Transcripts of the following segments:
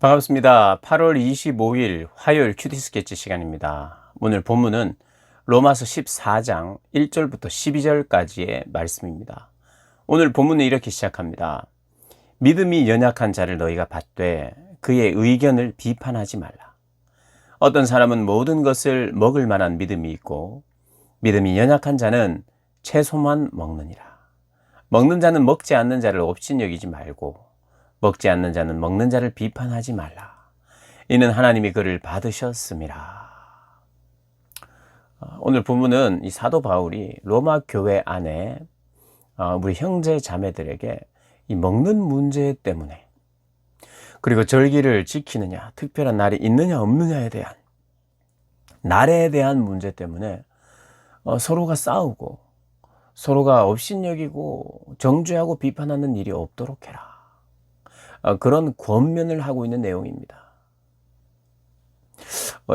반갑습니다. 8월 25일 화요일 큐티 스케치 시간입니다. 오늘 본문은 로마서 14장 1절부터 12절까지의 말씀입니다. 오늘 본문은 이렇게 시작합니다. 믿음이 연약한 자를 너희가 받되 그의 의견을 비판하지 말라. 어떤 사람은 모든 것을 먹을 만한 믿음이 있고 믿음이 연약한 자는 채소만 먹느니라. 먹는 자는 먹지 않는 자를 업신여기지 말고 먹지 않는 자는 먹는 자를 비판하지 말라. 이는 하나님이 그를 받으셨음이라. 오늘 본문은 이 사도 바울이 로마 교회 안에 우리 형제 자매들에게 이 먹는 문제 때문에, 그리고 절기를 지키느냐, 특별한 날이 있느냐 없느냐에 대한, 날에 대한 문제 때문에 서로가 싸우고 서로가 업신여기고 정죄하고 비판하는 일이 없도록 해라. 그런 권면을 하고 있는 내용입니다.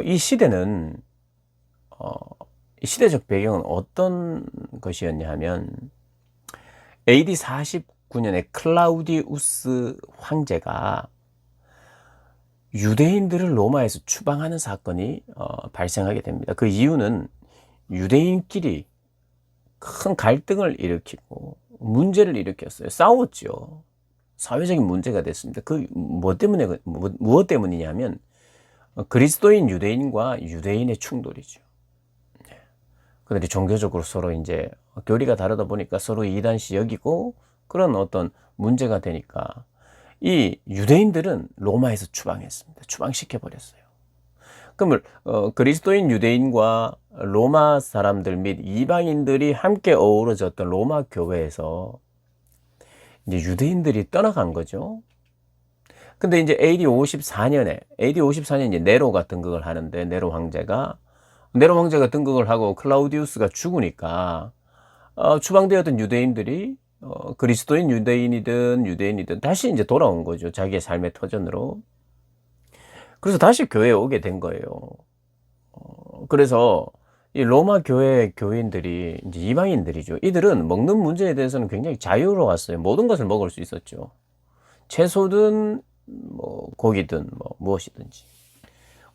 이 시대는 이 시대적 배경은 어떤 것이었냐 하면 AD 49년에 클라우디우스 황제가 유대인들을 로마에서 추방하는 사건이 발생하게 됩니다. 그 이유는 유대인끼리 큰 갈등을 일으키고 문제를 일으켰어요. 싸웠죠. 사회적인 문제가 됐습니다. 그 무엇 때문이냐면 그리스도인 유대인과 유대인의 충돌이죠. 그들이 종교적으로 서로 이제 교리가 다르다 보니까 서로 이단시 여기고 그런 어떤 문제가 되니까 이 유대인들은 로마에서 추방했습니다. 추방시켜 버렸어요. 그러면 그리스도인 유대인과 로마 사람들 및 이방인들이 함께 어우러졌던 로마 교회에서 이제 유대인들이 떠나간 거죠. 근데 이제 AD 54년에 이제 네로가 등극을 하는데, 네로 황제가 등극을 하고 클라우디우스가 죽으니까 추방되었던 유대인들이 그리스도인 유대인이든 다시 이제 돌아온 거죠. 자기의 삶의 터전으로. 그래서 다시 교회에 오게 된 거예요. 그래서 이 로마 교회 교인들이 이제 이방인들이죠. 이들은 먹는 문제에 대해서는 굉장히 자유로웠어요. 모든 것을 먹을 수 있었죠. 채소든 뭐 고기든 뭐 무엇이든지.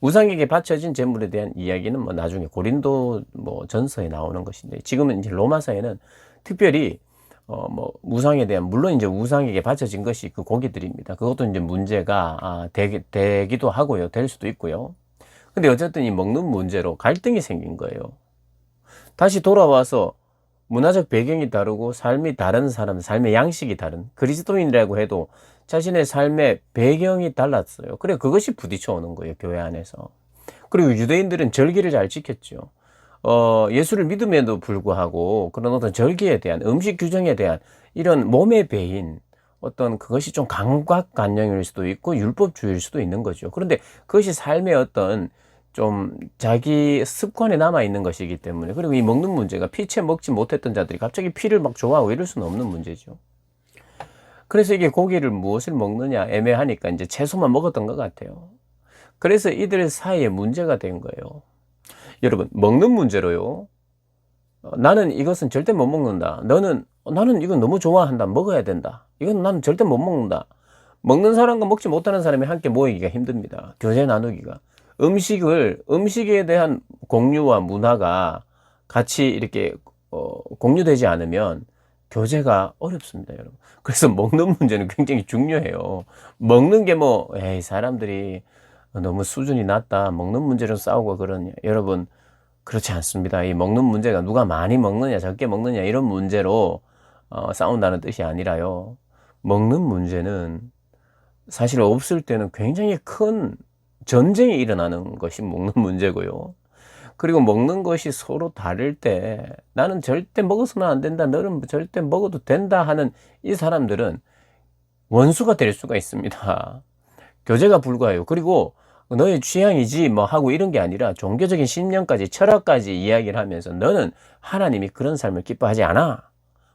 우상에게 바쳐진 제물에 대한 이야기는 뭐 나중에 고린도 뭐 전서에 나오는 것인데, 지금은 이제 로마서에는 특별히 뭐 우상에 대한, 물론 이제 우상에게 바쳐진 것이 그 고기들입니다. 그것도 이제 문제가 되기도 하고요. 될 수도 있고요. 근데 어쨌든 이 먹는 문제로 갈등이 생긴 거예요. 다시 돌아와서 문화적 배경이 다르고 삶이 다른 사람, 삶의 양식이 다른 그리스도인이라고 해도 자신의 삶의 배경이 달랐어요. 그래, 그것이 부딪혀 오는 거예요, 교회 안에서. 그리고 유대인들은 절기를 잘 지켰죠. 예수를 믿음에도 불구하고 그런 어떤 절기에 대한, 음식 규정에 대한 이런 몸에 배인 어떤 그것이 좀 강박관념일 수도 있고 율법주의일 수도 있는 거죠. 그런데 그것이 삶의 어떤 좀 자기 습관에 남아있는 것이기 때문에, 그리고 이 먹는 문제가 피채 먹지 못했던 자들이 갑자기 피를 막 좋아하고 이럴 수는 없는 문제죠. 그래서 이게 고기를 무엇을 먹느냐 애매하니까 이제 채소만 먹었던 것 같아요. 그래서 이들 사이에 문제가 된 거예요. 여러분, 먹는 문제로요, 나는 이것은 절대 못 먹는다, 나는 이건 너무 좋아한다, 먹어야 된다, 이건 나는 절대 못 먹는다, 먹는 사람과 먹지 못하는 사람이 함께 모이기가 힘듭니다. 교제 나누기가. 음식에 대한 공유와 문화가 같이 이렇게 공유되지 않으면 교제가 어렵습니다, 여러분. 그래서 먹는 문제는 굉장히 중요해요. 먹는 게 사람들이 너무 수준이 낮다, 먹는 문제로 싸우고 그러냐. 여러분, 그렇지 않습니다. 이 먹는 문제가 누가 많이 먹느냐 적게 먹느냐 이런 문제로 싸운다는 뜻이 아니라요, 먹는 문제는 사실 없을 때는 굉장히 큰 전쟁이 일어나는 것이 먹는 문제고요. 그리고 먹는 것이 서로 다를 때 나는 절대 먹어서는 안 된다, 너는 절대 먹어도 된다 하는 이 사람들은 원수가 될 수가 있습니다. 교제가 불가해요. 그리고 너의 취향이지 뭐 하고 이런 게 아니라 종교적인 신념까지, 철학까지 이야기를 하면서 너는 하나님이 그런 삶을 기뻐하지 않아,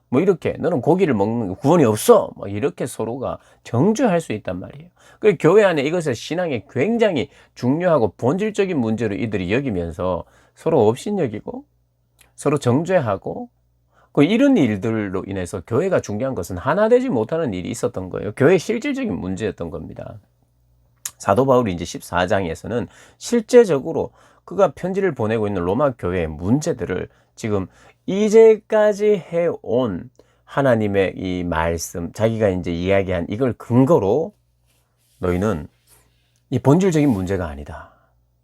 뭐 이렇게, 너는 고기를 먹는 구원이 없어, 뭐 이렇게 서로가 정죄할 수 있단 말이에요. 그 교회 안에 이것을 신앙에 굉장히 중요하고 본질적인 문제로 이들이 여기면서 서로 업신여기고 서로 정죄하고, 이런 일들로 인해서 교회가 중요한 것은 하나 되지 못하는 일이 있었던 거예요. 교회의 실질적인 문제였던 겁니다. 사도 바울이 이제 14장에서는 실제적으로 그가 편지를 보내고 있는 로마 교회의 문제들을 지금 이제까지 해온 하나님의 이 말씀, 자기가 이제 이야기한 이걸 근거로 너희는 이 본질적인 문제가 아니다.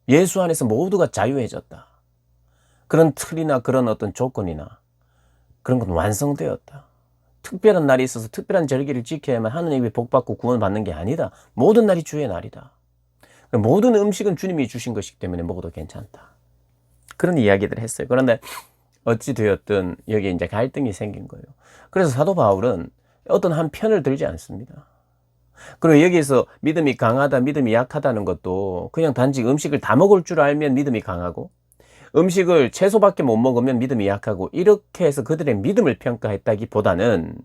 예수 안에서 모두가 자유해졌다. 그런 틀이나 그런 어떤 조건이나 그런 건 완성되었다. 특별한 날이 있어서 특별한 절기를 지켜야만 하느님의 복받고 구원받는 게 아니다. 모든 날이 주의 날이다. 모든 음식은 주님이 주신 것이기 때문에 먹어도 괜찮다. 그런 이야기들을 했어요. 그런데 어찌 되었든 여기에 이제 갈등이 생긴 거예요. 그래서 사도 바울은 어떤 한 편을 들지 않습니다. 그리고 여기에서 믿음이 강하다, 믿음이 약하다는 것도 그냥 단지 음식을 다 먹을 줄 알면 믿음이 강하고 음식을 채소밖에 못 먹으면 믿음이 약하고 이렇게 해서 그들의 믿음을 평가했다기보다는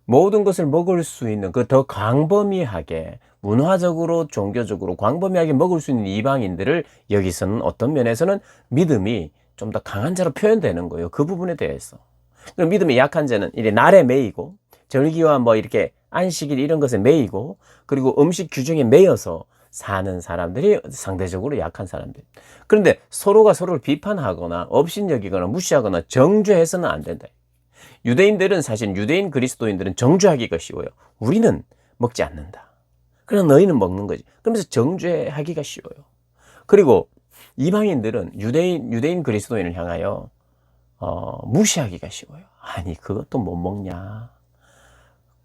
모든 것을 먹을 수 있는 그 더 광범위하게 문화적으로 종교적으로 광범위하게 먹을 수 있는 이방인들을 여기서는 어떤 면에서는 믿음이 좀 더 강한 자로 표현되는 거예요. 그 부분에 대해서. 믿음이 약한 자는 이래 날에 매이고 절기와 뭐 이렇게 안식일 이런 것에 매이고 그리고 음식 규정에 매여서 사는 사람들이 상대적으로 약한 사람들. 그런데 서로가 서로를 비판하거나 업신여기거나 무시하거나 정죄해서는 안 된다. 유대인들은 사실 유대인 그리스도인들은 정죄하기가 쉬워요. 우리는 먹지 않는다. 그럼 너희는 먹는 거지. 그러면서 정죄하기가 쉬워요. 그리고 이방인들은 유대인 그리스도인을 향하여 무시하기가 쉬워요. 아니 그것도 못 먹냐.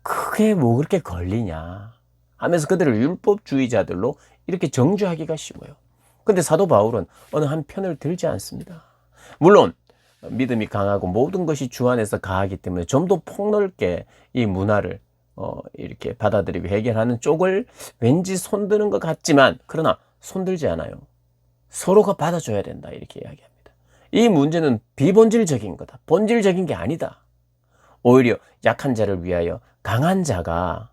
그게 뭐 그렇게 걸리냐 하면서 그들을 율법주의자들로 이렇게 정죄하기가 쉬워요. 근데 사도 바울은 어느 한 편을 들지 않습니다. 물론 믿음이 강하고 모든 것이 주 안에서 가하기 때문에 좀 더 폭넓게 이 문화를 이렇게 받아들이고 해결하는 쪽을 왠지 손드는 것 같지만 그러나 손들지 않아요. 서로가 받아줘야 된다 이렇게 이야기합니다. 이 문제는 비본질적인 거다. 본질적인 게 아니다. 오히려 약한 자를 위하여 강한 자가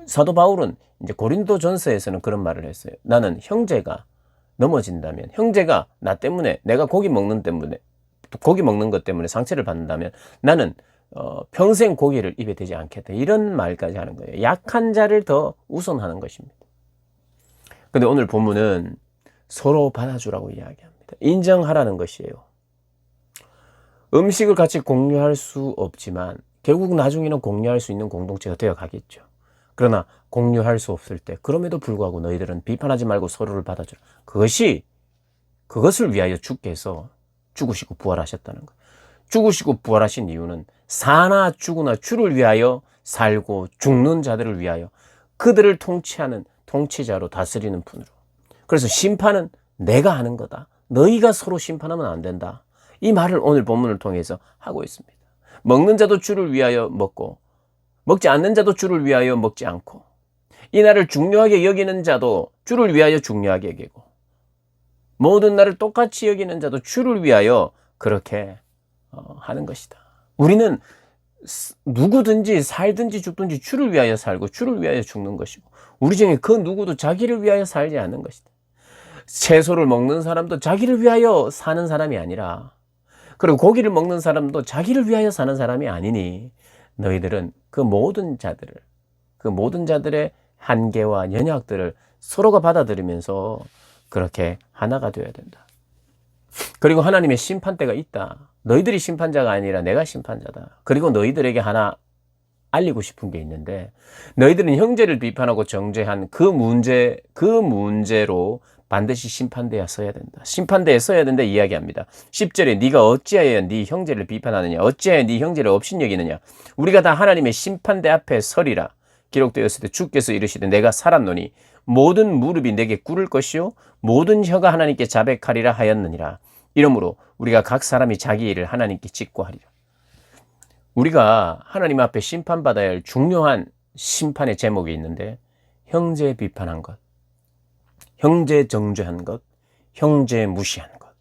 사도 바울은 이제 고린도전서에서는 그런 말을 했어요. 나는 형제가 넘어진다면 형제가 나 때문에 내가 고기 먹는 것 때문에 상처를 받는다면 나는 평생 고기를 입에 대지 않겠다. 이런 말까지 하는 거예요. 약한 자를 더 우선하는 것입니다. 근데 오늘 본문은 서로 받아주라고 이야기합니다. 인정하라는 것이에요. 음식을 같이 공유할 수 없지만 결국 나중에는 공유할 수 있는 공동체가 되어 가겠죠. 그러나 공유할 수 없을 때 그럼에도 불구하고 너희들은 비판하지 말고 서로를 받아주라. 그것을 위하여 주께서 죽으시고 부활하셨다는 거예요. 죽으시고 부활하신 이유는 사나 죽으나 주를 위하여 살고 죽는 자들을 위하여 그들을 통치하는 통치자로 다스리는 분으로. 그래서 심판은 내가 하는 거다. 너희가 서로 심판하면 안 된다. 이 말을 오늘 본문을 통해서 하고 있습니다. 먹는 자도 주를 위하여 먹고 먹지 않는 자도 주를 위하여 먹지 않고 이 날을 중요하게 여기는 자도 주를 위하여 중요하게 여기고 모든 날을 똑같이 여기는 자도 주를 위하여 그렇게 하는 것이다. 우리는 누구든지 살든지 죽든지 주를 위하여 살고 주를 위하여 죽는 것이고 우리 중에 그 누구도 자기를 위하여 살지 않는 것이다. 채소를 먹는 사람도 자기를 위하여 사는 사람이 아니라 그리고 고기를 먹는 사람도 자기를 위하여 사는 사람이 아니니 너희들은 그 모든 자들의 한계와 연약들을 서로가 받아들이면서 그렇게 하나가 되어야 된다. 그리고 하나님의 심판대가 있다. 너희들이 심판자가 아니라 내가 심판자다. 그리고 너희들에게 하나 알리고 싶은 게 있는데 너희들은 형제를 비판하고 정죄한 그 문제로 반드시 심판대에 서야 된다. 심판대에 서야 된다 이야기합니다. 10절에 네가 어찌하여 네 형제를 비판하느냐 어찌하여 네 형제를 업신여기느냐 우리가 다 하나님의 심판대 앞에 서리라. 기록되었을 때 주께서 이르시되 내가 살았노니 모든 무릎이 내게 꿇을 것이요 모든 혀가 하나님께 자백하리라 하였느니라. 이러므로 우리가 각 사람이 자기 일을 하나님께 직고하리라. 우리가 하나님 앞에 심판받아야 할 중요한 심판의 제목이 있는데 형제 비판한 것, 형제 정죄한 것, 형제 무시한 것,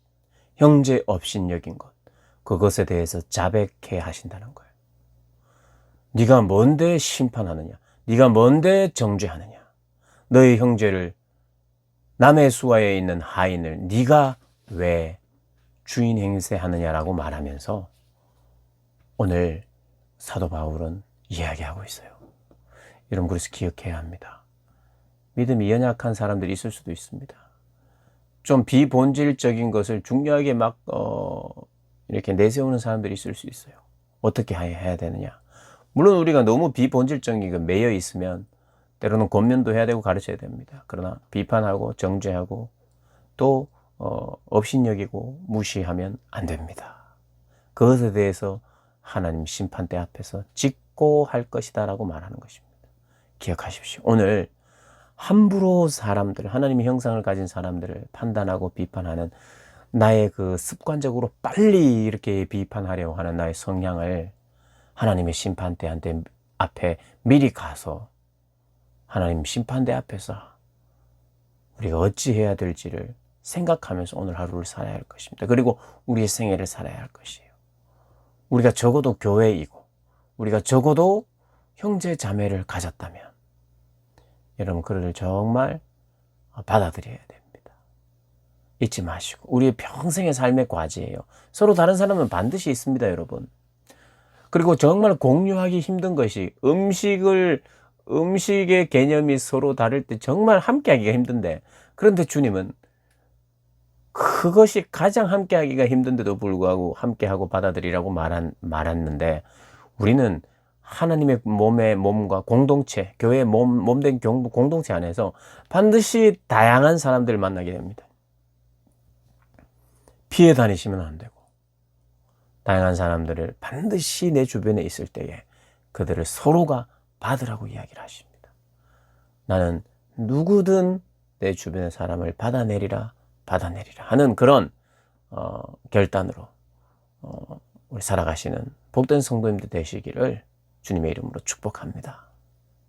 형제 업신여긴 것, 그것에 대해서 자백해 하신다는 거예요. 네가 뭔데 심판하느냐? 네가 뭔데 정죄하느냐? 너의 형제를 남의 수하에 있는 하인을 네가 왜 주인 행세하느냐라고 말하면서 오늘 사도 바울은 이야기하고 있어요. 여러분 그래서 기억해야 합니다. 믿음이 연약한 사람들이 있을 수도 있습니다. 좀 비본질적인 것을 중요하게 막 이렇게 내세우는 사람들이 있을 수 있어요. 어떻게 해야 되느냐. 물론 우리가 너무 비본질적인 매여 있으면 때로는 권면도 해야 되고 가르쳐야 됩니다. 그러나 비판하고 정죄하고 또 업신여기고 무시하면 안 됩니다. 그것에 대해서 하나님 심판대 앞에서 직고할 것이다 라고 말하는 것입니다. 기억하십시오. 오늘 함부로 사람들, 하나님의 형상을 가진 사람들을 판단하고 비판하는 나의 그 습관적으로 빨리 이렇게 비판하려고 하는 나의 성향을 하나님의 심판대 앞에 미리 가서 하나님 심판대 앞에서 우리가 어찌해야 될지를 생각하면서 오늘 하루를 살아야 할 것입니다. 그리고 우리의 생애를 살아야 할 것이에요. 우리가 적어도 교회이고 우리가 적어도 형제 자매를 가졌다면 여러분 그를 정말 받아들여야 됩니다. 잊지 마시고 우리의 평생의 삶의 과제예요. 서로 다른 사람은 반드시 있습니다, 여러분. 그리고 정말 공유하기 힘든 것이 음식의 개념이 서로 다를 때 정말 함께하기가 힘든데, 그런데 주님은 그것이 가장 함께하기가 힘든데도 불구하고 함께하고 받아들이라고 말했는데, 우리는 하나님의 몸과 공동체, 교회의 몸된 공동체 안에서 반드시 다양한 사람들을 만나게 됩니다. 피해 다니시면 안 되고, 다양한 사람들을 반드시 내 주변에 있을 때에 그들을 서로가 받으라고 이야기를 하십니다. 나는 누구든 내 주변의 사람을 받아내리라 하는 그런 결단으로 우리 살아가시는 복된 성도님들 되시기를 주님의 이름으로 축복합니다.